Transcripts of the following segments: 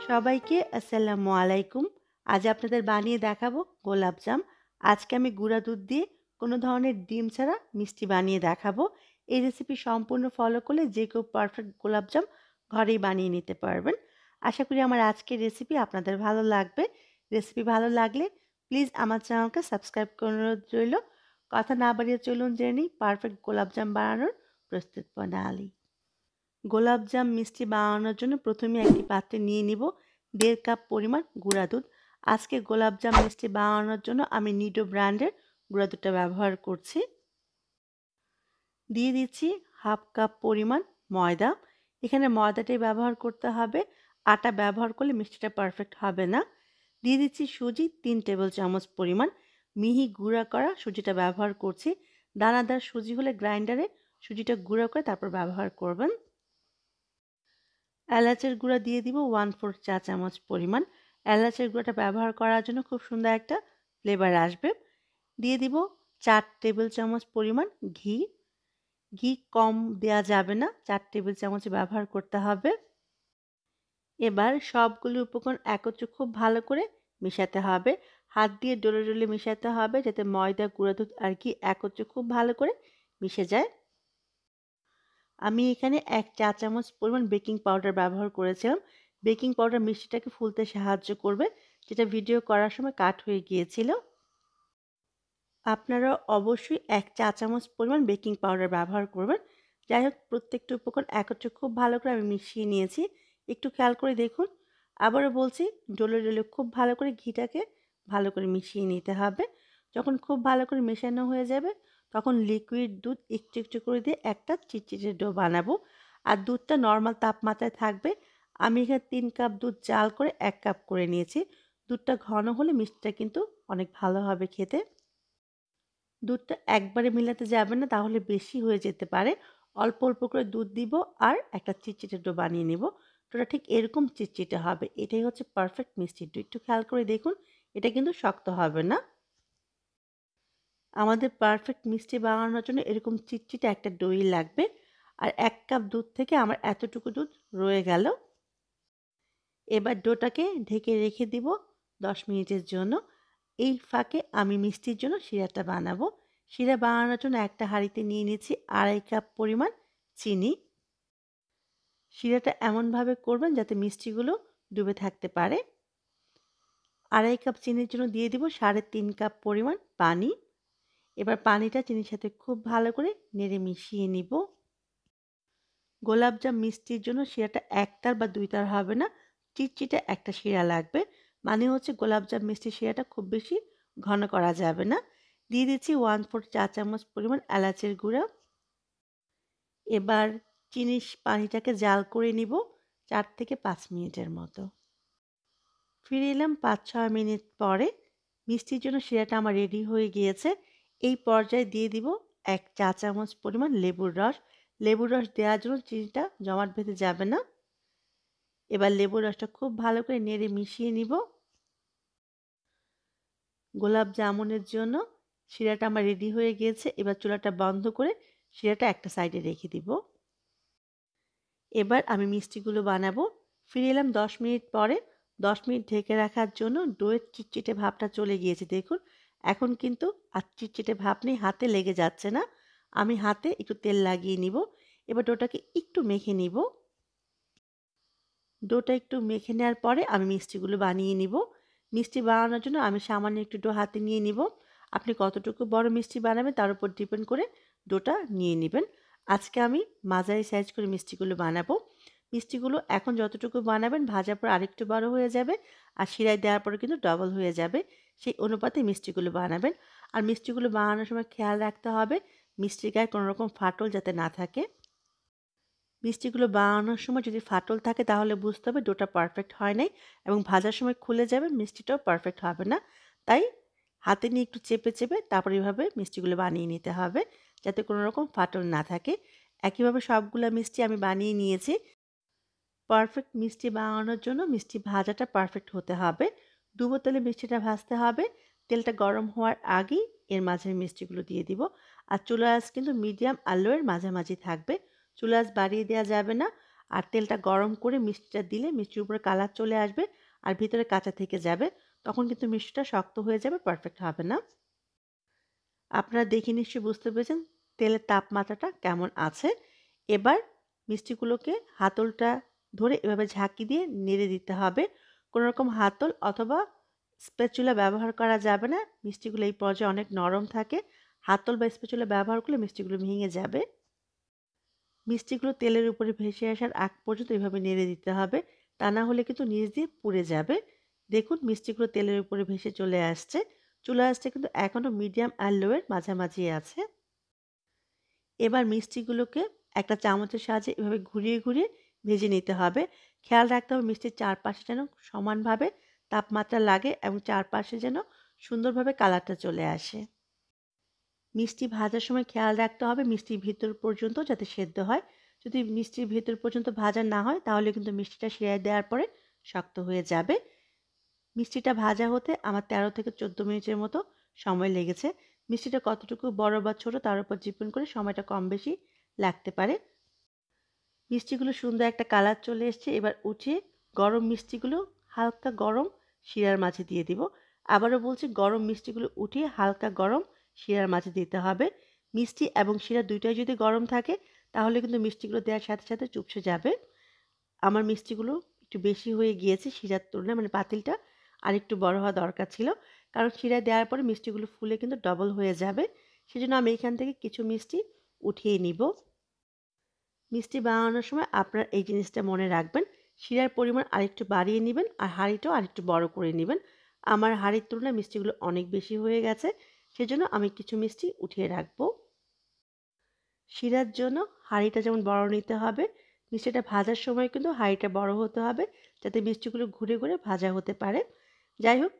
সবাইকে আসসালামু আলাইকুম। আজ আপনাদের বানিয়ে দেখাবো গোলাপজাম। আজকে আমি গুঁড়া দুধ দিয়ে কোনো ধরনের ডিম ছাড়া মিষ্টি বানিয়ে দেখাবো। এই রেসিপি সম্পূর্ণ ফলো করলে যে কেউ পারফেক্ট গোলাপজাম ঘরেই বানিয়ে নিতে পারবেন। আশা করি আমার আজকের রেসিপি আপনাদের ভালো লাগবে। রেসিপি ভালো লাগলে প্লিজ আমার চ্যানেলকে সাবস্ক্রাইব করে অনুরোধ রইল। কথা না বাড়িয়ে চলুন জেনে নিই পারফেক্ট গোলাপজাম বানানোর প্রস্তুত প্রণালী। গোলাপজাম মিষ্টি বানানোর জন্য প্রথমে একটি পাত্রে নিয়ে নিব 1.5 কাপ পরিমাণ গুঁড়া দুধ। আজকে গোলাপজাম মিষ্টি বানানোর জন্য আমি নিডো ব্র্যান্ডের গুঁড়া দুধটা ব্যবহার করছি। দিয়ে দিচ্ছি 1/2 কাপ পরিমাণ ময়দা। এখানে ময়দাটাই ব্যবহার করতে হবে, আটা ব্যবহার করলে মিষ্টিটা পারফেক্ট হবে না। দিয়ে দিচ্ছি সুজি 3 টেবিল চামচ পরিমাণ, মিহি গুঁড়া করা সুজিটা ব্যবহার করছি। দানাদার সুজি হলে গ্রাইন্ডারে সুজিটা গুঁড়া করে তারপর ব্যবহার করবেন। এলাচের গুঁড়া দিয়ে দিব 1/4 চা চামচ পরিমাণ। এলাচের গুঁড়াটা ব্যবহার করার জন্য খুব সুন্দর একটা ফ্লেভার আসবে। দিয়ে দিব 4 টেবিল চামচ পরিমাণ ঘি। ঘি কম দেয়া যাবে না, 4 টেবিল চামচ ব্যবহার করতে হবে। এবার সবগুলো উপকরণ একত্রে খুব ভালো করে মেশাতে হবে। হাত দিয়ে ডলে ডলে মেশাতে হবে যাতে ময়দা, গুঁড়া দুধ আর ঘি একত্রে খুব ভালো করে মিশে যায়। আমি এখানে 1 চা চামচ পরিমাণ বেকিং পাউডার ব্যবহার করেছিলাম। বেকিং পাউডার মিষ্টিটাকে ফুলতে সাহায্য করবে, যেটা ভিডিও করার সময় কাট হয়ে গিয়েছিল। আপনারা অবশ্যই 1 চা চামচ পরিমাণ বেকিং পাউডার ব্যবহার করবেন। যাই হোক, প্রত্যেকটা উপকরণ একত্রে খুব ভালো করে আমি মিশিয়ে নিয়েছি। একটু খেয়াল করে দেখুন। আবারও বলছি, ডলে ডলে খুব ভালো করে ঘিটাকে ভালো করে মিশিয়ে নিতে হবে। যখন খুব ভালো করে মেশানো হয়ে যাবে, তখন লিকুইড দুধ একটু একটু করে দিয়ে একটা চিটচিটে ডো বানাবো। আর দুধটা নরমাল তাপমাত্রায় থাকবে। আমি এখানে 3 কাপ দুধ জাল করে 1 কাপ করে নিয়েছি। দুধটা ঘন হলে মিষ্টিটা কিন্তু অনেক ভালো হবে খেতে। দুধটা একবারে মিলাতে যাবেন না, তাহলে বেশি হয়ে যেতে পারে। অল্প অল্প করে দুধ দিব আর একটা চিটচিটে ডো বানিয়ে নেব। ডোটা ঠিক এরকম চিটচিটে হবে। এটাই হচ্ছে পারফেক্ট মিষ্টির ডো। একটু খেয়াল করে দেখুন, এটা কিন্তু শক্ত হবে না। আমাদের পারফেক্ট মিষ্টি বানানোর জন্য এরকম চিটচিটে একটা দই লাগবে। আর 1 কাপ দুধ থেকে আমার এতটুকু দুধ রয়ে গেল। এবার ডোটাকে ঢেকে রেখে দিব 10 মিনিটের জন্য। এই ফাঁকে আমি মিষ্টির জন্য শিরাটা বানাবো। শিরা বানানোর জন্য একটা হাঁড়িতে নিয়ে নিচ্ছি 2.5 কাপ পরিমাণ চিনি। শিরাটা এমনভাবে করবেন যাতে মিষ্টিগুলো ডুবে থাকতে পারে। 2.5 কাপ চিনির জন্য দিয়ে দিব 3.5 কাপ পরিমাণ পানি। এবার পানিটা চিনির সাথে খুব ভালো করে নেড়ে মিশিয়ে নিব। গোলাপজাম মিষ্টির জন্য শিরাটা 1 তার বা 2 তার হবে না, চিটচিটে একটা শিরা লাগবে। মানে হচ্ছে গোলাপজাম মিষ্টির শিরাটা খুব বেশি ঘন করা যাবে না। দিয়ে দিচ্ছি 1/4 চা চামচ পরিমাণ এলাচের গুঁড়া। এবার চিনির পানিটাকে জাল করে নিব 4 থেকে 5 মিনিটের মতো। ফিরে এলাম 5-6 মিনিট পরে। মিষ্টির জন্য শিরাটা আমার রেডি হয়ে গিয়েছে। এই পর্যায়ে দিয়ে দিব 1 চা চামচ পরিমাণ লেবুর রস। লেবুর রস দেওয়ার জন্য চিনিটা জমাট বেঁধে যাবে না। এবার লেবুর রসটা খুব ভালো করে নেড়ে মিশিয়ে নিব। গোলাপ জামুনের জন্য শিরাটা আমার রেডি হয়ে গিয়েছে। এবার চুলাটা বন্ধ করে শিরাটা একটা সাইডে রেখে দিব। এবার আমি মিষ্টিগুলো বানাবো। ফিরে এলাম 10 মিনিট পরে। 10 মিনিট ঢেকে রাখার জন্য ডোয়ের চিটচিটে ভাবটা চলে গিয়েছে দেখুন। এখন কিন্তু আর চিটচিটে ভাব নেই, হাতে লেগে যাচ্ছে না। আমি হাতে একটু তেল লাগিয়ে নিব। এবার ডোটাকে একটু মেখে নিব। ডোটা একটু মেখে নেওয়ার পরে আমি মিষ্টিগুলো বানিয়ে নিব। মিষ্টি বানানোর জন্য আমি সামান্য একটু ডো হাতে নিয়ে নিব। আপনি কতটুকু বড় মিষ্টি বানাবেন তার উপর ডিপেন্ড করে ডোটা নিয়ে নেবেন। আজকে আমি মাঝারি সাইজ করে মিষ্টিগুলো বানাবো। মিষ্টিগুলো এখন যতটুকু বানাবেন ভাজার পর আরেকটু বড় হয়ে যাবে, আর শিরায় দেওয়ার পরে কিন্তু ডবল হয়ে যাবে। সেই অনুপাতে মিষ্টিগুলো বানাবেন। আর মিষ্টিগুলো বানানোর সময় খেয়াল রাখতে হবে মিষ্টির গায়ে কোনো রকম ফাটল যাতে না থাকে। মিষ্টিগুলো বানানোর সময় যদি ফাটল থাকে তাহলে বুঝতে হবে ডোটা পারফেক্ট হয় নাই, এবং ভাজার সময় খুলে যাবে, মিষ্টিটাও পারফেক্ট হবে না। তাই হাতে নিয়ে একটু চেপে চেপে তারপর এভাবে মিষ্টিগুলো বানিয়ে নিতে হবে যাতে কোনো রকম ফাটল না থাকে। একইভাবে সবগুলো মিষ্টি আমি বানিয়ে নিয়েছি। পারফেক্ট মিষ্টি বানানোর জন্য মিষ্টি ভাজাটা পারফেক্ট হতে হবে। ডুবো তেলে মিষ্টিটা ভাজতে হবে। তেলটা গরম হওয়ার আগেই এর মাঝে মিষ্টিগুলো দিয়ে দিব। আর চুলার আঁচ কিন্তু মিডিয়াম আর লোয়ের মাঝামাঝি থাকবে। চুলার আঁচ বাড়িয়ে দেওয়া যাবে না। আর তেলটা গরম করে মিষ্টিটা দিলে মিষ্টির উপরে কালার চলে আসবে আর ভিতরে কাঁচা থেকে যাবে। তখন কিন্তু মিষ্টিটা শক্ত হয়ে যাবে, পারফেক্ট হবে না। আপনারা দেখে নিশ্চয়ই বুঝতে পেরেছেন তেলের তাপমাত্রাটা কেমন আছে। এবার মিষ্টিগুলোকে হাতলটা ধরে এভাবে ঝাঁকি দিয়ে নেড়ে দিতে হবে। কোনো রকম হাতল অথবা স্প্যাচুলা ব্যবহার করা যাবে না। মিষ্টিগুলো এই পর্যায়ে অনেক নরম থাকে। হাতল বা স্প্যাচুলা ব্যবহার করলে মিষ্টিগুলো ভেঙে যাবে। মিষ্টিগুলো তেলের উপরে ভেসে আসার আগ পর্যন্ত এভাবে নেড়ে দিতে হবে। তা না হলে কিন্তু নিচ দিয়ে পুড়ে যাবে। দেখুন মিষ্টিগুলো তেলের উপরে ভেসে চলে আসছে। চুলার আঁচটা কিন্তু এখনও মিডিয়াম আর লো এর মাঝামাঝি আছে। এবার মিষ্টিগুলোকে একটা চামচের সাহায্যে এভাবে ঘুরিয়ে ঘুরিয়ে ভেজে নিতে হবে। খেয়াল রাখতে হবে মিষ্টির চারপাশে যেন সমানভাবে তাপমাত্রা লাগে এবং চারপাশে যেন সুন্দরভাবে কালারটা চলে আসে। মিষ্টি ভাজার সময় খেয়াল রাখতে হবে মিষ্টির ভিতর পর্যন্ত যাতে সেদ্ধ হয়। যদি মিষ্টির ভেতর পর্যন্ত ভাজা না হয় তাহলে কিন্তু মিষ্টিটা শিরায় দেওয়ার পরে শক্ত হয়ে যাবে। মিষ্টিটা ভাজা হতে আমার ১৩ থেকে ১৪ মিনিটের মতো সময় লেগেছে। মিষ্টিটা কতটুকু বড় বা ছোট তার উপর ডিপেন্ড করে সময়টা কম বেশি লাগতে পারে। মিষ্টিগুলো সুন্দর একটা কালার চলে এসছে। এবার উঠিয়ে গরম মিষ্টিগুলো হালকা গরম শিরার মাঝে দিয়ে দিব। আবারও বলছি গরম মিষ্টিগুলো উঠিয়ে হালকা গরম শিরার মাঝে দিতে হবে। মিষ্টি এবং শিরা দুইটাই যদি গরম থাকে তাহলে কিন্তু মিষ্টিগুলো দেওয়ার সাথে সাথে চুপসে যাবে। আমার মিষ্টিগুলো একটু বেশি হয়ে গিয়েছে শিরার তুলনায়, মানে পাতিলটা আরেকটু বড় হওয়া দরকার ছিল। কারণ শিরায় দেওয়ার পরে মিষ্টিগুলো ফুলে কিন্তু ডবল হয়ে যাবে। সেজন্য আমি এখান থেকে কিছু মিষ্টি উঠিয়ে নিব। মিষ্টি বানানোর সময় আপনারা এই জিনিসটা মনে রাখবেন, শিরার পরিমাণ আরেকটু বাড়িয়ে নেবেন আর হাঁড়িটাও আরেকটু বড় করে নেবেন। আমার হাঁড়ির তুলনায় মিষ্টিগুলো অনেক বেশি হয়ে গেছে, সেজন্য আমি কিছু মিষ্টি উঠিয়ে রাখবো। শিরার জন্য হাঁড়িটা যেমন বড় নিতে হবে, মিষ্টিটা ভাজার সময় কিন্তু হাঁড়িটা বড় হতে হবে যাতে মিষ্টিগুলো ঘুরে ঘুরে ভাজা হতে পারে। যাই হোক,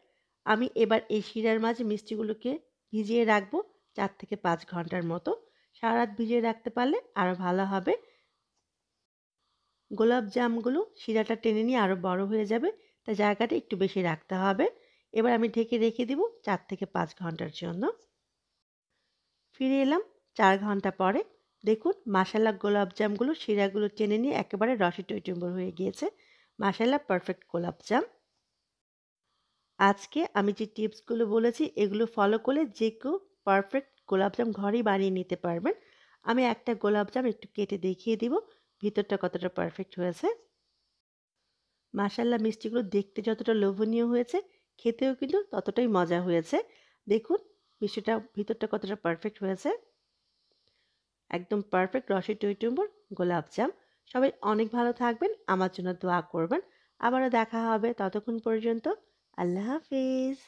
আমি এবার এই শিরার মাঝে মিষ্টিগুলোকে ভিজিয়ে রাখবো ৪ থেকে ৫ ঘন্টার মতো। সারা রাত ভিজিয়ে রাখতে পারলে আরও ভালো হবে। গোলাপ জামগুলো শিরাটা টেনে নিয়ে আরও বড় হয়ে যাবে, তাই জায়গাটা একটু বেশি রাখতে হবে। এবার আমি ঢেকে রেখে দিব ৪ থেকে ৫ ঘন্টার জন্য। ফিরে এলাম ৪ ঘন্টা পরে। দেখুন মাশাআল্লাহ গোলাপজামগুলো শিরাগুলো টেনে নিয়ে একেবারে রসে টইটুম্বর হয়ে গিয়েছে। মাশাআল্লাহ পারফেক্ট গোলাপজাম। আজকে আমি যে টিপসগুলো বলেছি এগুলো ফলো করলে যে কেউ পারফেক্ট গোলাপজাম ঘরেই বানিয়ে নিতে পারবেন। আমি একটা গোলাপজাম একটু কেটে দেখিয়ে দিব ভিতরটা কতটা পারফেক্ট হয়েছে। মাশাআল্লাহ মিষ্টিগুলো দেখতে যতটা লোভনীয় হয়েছে খেতেও কিন্তু ততটাই মজা হয়েছে। দেখুন মিষ্টিটা ভিতরটা কতটা পারফেক্ট হয়েছে। একদম পারফেক্ট রসে টইটুম্বর গোলাপজাম। সবাই অনেক ভালো থাকবেন, আমার জন্য দোয়া করবেন। আবারও দেখা হবে, ততক্ষণ পর্যন্ত আল্লাহ হাফিজ।